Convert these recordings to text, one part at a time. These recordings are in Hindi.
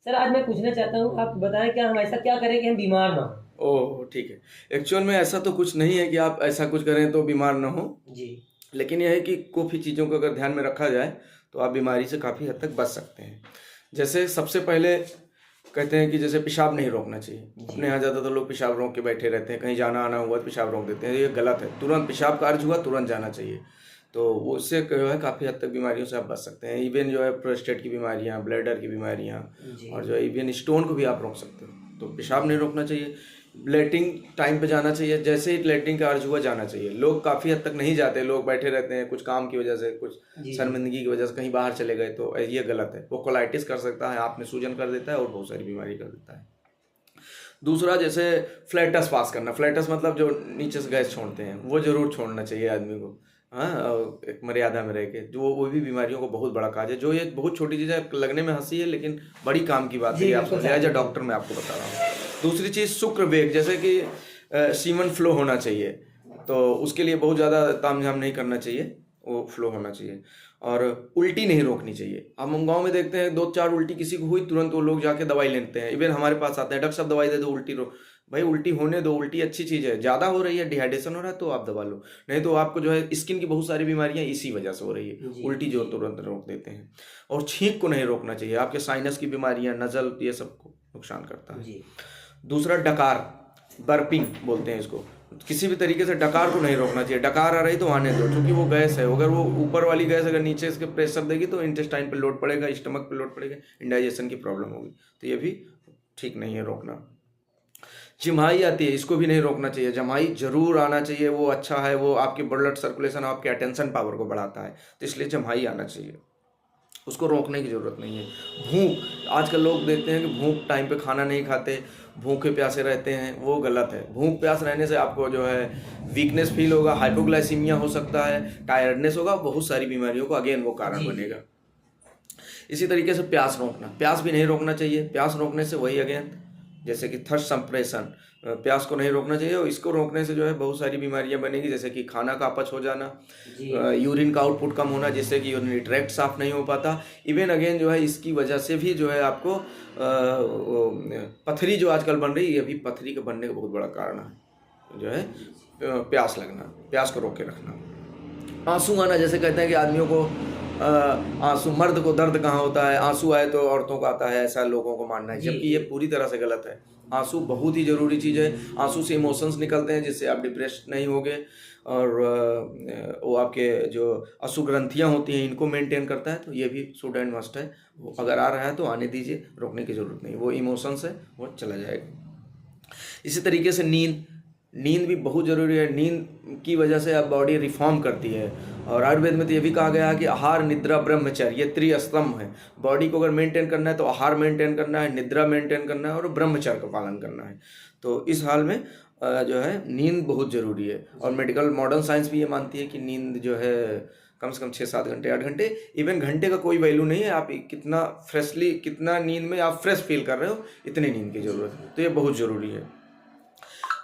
सर आज मैं पूछना चाहता हूँ, आप बताएं क्या हम ऐसा क्या करें कि हम बीमार ना हो। ओह ठीक है। एक्चुअल में ऐसा तो कुछ नहीं है कि आप ऐसा कुछ करें तो बीमार ना हो, जी। लेकिन यह है कि काफ़ी चीज़ों को अगर ध्यान में रखा जाए तो आप बीमारी से काफ़ी हद तक बच सकते हैं। जैसे सबसे पहले कहते हैं कि जैसे पेशाब नहीं रोकना चाहिए। जी। अपने यहाँ ज़्यादातर लोग पेशाब रोक के बैठे रहते हैं, कहीं जाना आना हुआ तो पेशाब रोक देते हैं, ये गलत है। तुरंत पेशाब का अर्ज हुआ तुरंत जाना चाहिए। तो वो उससे जो है काफ़ी हद तक बीमारियों से आप बच सकते हैं। इवन जो है प्रोस्टेट की बीमारियाँ, ब्लैडर की बीमारियाँ जी। और जो है इवन स्टोन को भी आप रोक सकते हो। तो पेशाब नहीं रोकना चाहिए। लेटरिन टाइम पे जाना चाहिए, जैसे ही लेटरिन का अर्ज हुआ जाना चाहिए। लोग काफ़ी हद तक नहीं जाते, लोग बैठे रहते हैं कुछ काम की वजह से, कुछ जी। शर्मिंदगी की वजह से कहीं बाहर चले गए, तो ये गलत है। वो कोलाइटिस कर सकता है, आप में सूजन कर देता है और बहुत सारी बीमारी कर देता है। दूसरा जैसे फ्लैटस पास करना, फ्लैटस मतलब जो नीचे से गैस छोड़ते हैं, वो जरूर छोड़ना चाहिए आदमी को। हाँ, और एक मर्यादा में रह के, जो वो भी बीमारियों को बहुत बड़ा काज है। जो ये बहुत छोटी चीज़ है, लगने में हंसी है लेकिन बड़ी काम की बात है, जी ये आप बिल्कुल समझिए। सर, एज अ बिल्कुल। डॉक्टर मैं आपको बता रहा हूँ। दूसरी चीज़ शुक्र वेग, जैसे कि सीमन फ्लो होना चाहिए, तो उसके लिए बहुत ज़्यादा तामझाम नहीं करना चाहिए, वो फ्लो होना चाहिए। और उल्टी नहीं रोकनी चाहिए। हम गांव में देखते हैं 2-4 उल्टी किसी को हुई, तुरंत वो लोग जाके दवाई लेते हैं। इवन हमारे पास आते हैं, डॉक्टर साहब दवाई दे दो, उल्टी रो। भाई उल्टी होने दो, उल्टी अच्छी चीज़ है। ज़्यादा हो रही है, डिहाइड्रेशन हो रहा है तो आप दवा लो, नहीं तो आपको जो है स्किन की बहुत सारी बीमारियां इसी वजह से हो रही है। जी। उल्टी जो तुरंत रोक देते हैं। और छींक को नहीं रोकना चाहिए, आपके साइनस की बीमारियां, नज़ल, ये सबको नुकसान करता है। जी। दूसरा डकार, बर्पिंग बोलते हैं इसको। किसी भी तरीके से डकार को नहीं रोकना चाहिए। डकार आ रही तो आने दो, क्योंकि वो गैस है। अगर वो ऊपर वाली गैस अगर नीचे इसके प्रेशर देगी तो इंटेस्टाइन पे लोड पड़ेगा, स्टमक पे लोड पड़ेगा, इंडाइजेशन की प्रॉब्लम होगी। तो ये भी ठीक नहीं है रोकना। जम्हाई आती है, इसको भी नहीं रोकना चाहिए। जम्हाई जरूर आना चाहिए, वो अच्छा है, वो आपकी ब्लड सर्कुलेशन, आपके अटेंशन पावर को बढ़ाता है, तो इसलिए जम्हाई आना चाहिए, उसको रोकने की ज़रूरत नहीं है। भूख, आजकल लोग देखते हैं कि भूख टाइम पे खाना नहीं खाते, भूखे प्यासे रहते हैं, वो गलत है। भूख प्यास रहने से आपको जो है वीकनेस फील होगा, हाइपोग्लाइसीमिया हो सकता है, टायर्डनेस होगा, बहुत सारी बीमारियों को अगेन वो कारण जी। बनेगा। इसी तरीके से प्यास रोकना, प्यास भी नहीं रोकना चाहिए। प्यास रोकने से वही अगेन, जैसे कि थर्स्ट संप्रेशन, प्यास को नहीं रोकना चाहिए। और इसको रोकने से जो है बहुत सारी बीमारियां बनेगी, जैसे कि खाना का अपच हो जाना, जी। यूरिन का आउटपुट कम होना, जिससे कि यूरिनरी ट्रैक्ट साफ नहीं हो पाता। इवन अगेन जो है इसकी वजह से भी जो है आपको पथरी जो आजकल बन रही है, ये भी पथरी के बनने का बहुत बड़ा कारण है, जो है प्यास लगना, प्यास को रोक के रखना। आंसू आना, जैसे कहते हैं कि आदमियों को आंसू, मर्द को दर्द कहाँ होता है, आंसू आए तो औरतों को आता है, ऐसा लोगों को मानना है, जी। जबकि ये पूरी तरह से गलत है। आंसू बहुत ही ज़रूरी चीज़ है। आंसू से इमोशंस निकलते हैं, जिससे आप डिप्रेस नहीं होगे। और वो आपके जो अशु ग्रंथियाँ होती हैं, इनको मेंटेन करता है, तो ये भी शुड एंड मस्ट है। वो अगर आ रहा है तो आने दीजिए, रोकने की ज़रूरत नहीं, वो इमोशंस है, वो चला जाएगा। इसी तरीके से नींद, नींद भी बहुत ज़रूरी है। नींद की वजह से अब बॉडी रिफॉर्म करती है। और आयुर्वेद में तो ये भी कहा गया है कि आहार, निद्रा, ब्रह्मचर्य, ये त्रिस्तंभ है। बॉडी को अगर मेंटेन करना है तो आहार मेंटेन करना है, निद्रा मेंटेन करना है और ब्रह्मचर्य का पालन करना है। तो इस हाल में जो है नींद बहुत ज़रूरी है। और मेडिकल मॉडर्न साइंस भी ये मानती है कि नींद जो है कम से कम 6-7 घंटे, 8 घंटे, इवन घंटे का कोई वैल्यू नहीं है। आप कितना फ्रेशली, कितना नींद में आप फ्रेश फील कर रहे हो, इतनी नींद की ज़रूरत है, तो ये बहुत ज़रूरी है।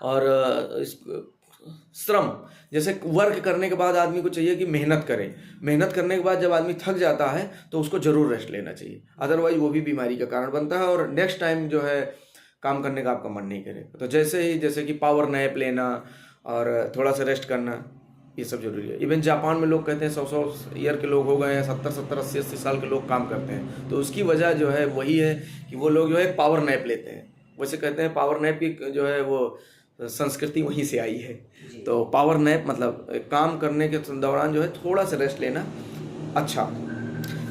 और श्रम, जैसे वर्क करने के बाद आदमी को चाहिए कि मेहनत करे। मेहनत करने के बाद जब आदमी थक जाता है तो उसको ज़रूर रेस्ट लेना चाहिए, अदरवाइज वो भी बीमारी का कारण बनता है और नेक्स्ट टाइम जो है काम करने का आपका मन नहीं करेगा। तो जैसे कि पावर नैप लेना और थोड़ा सा रेस्ट करना, ये सब जरूरी है। इवन जापान में लोग कहते हैं 100 ईयर के लोग हो गए हैं, 70 80 साल के लोग काम करते हैं, तो उसकी वजह जो है वही है कि वो लोग जो है पावर नैप लेते हैं। वैसे कहते हैं पावर नैप की जो है वो संस्कृति वहीं से आई है। तो पावर नैप मतलब काम करने के दौरान जो है थोड़ा सा रेस्ट लेना अच्छा।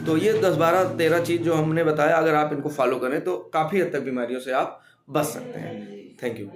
तो ये 10-12-13 चीज़ जो हमने बताया, अगर आप इनको फॉलो करें तो काफ़ी हद तक बीमारियों से आप बच सकते हैं। Thank you.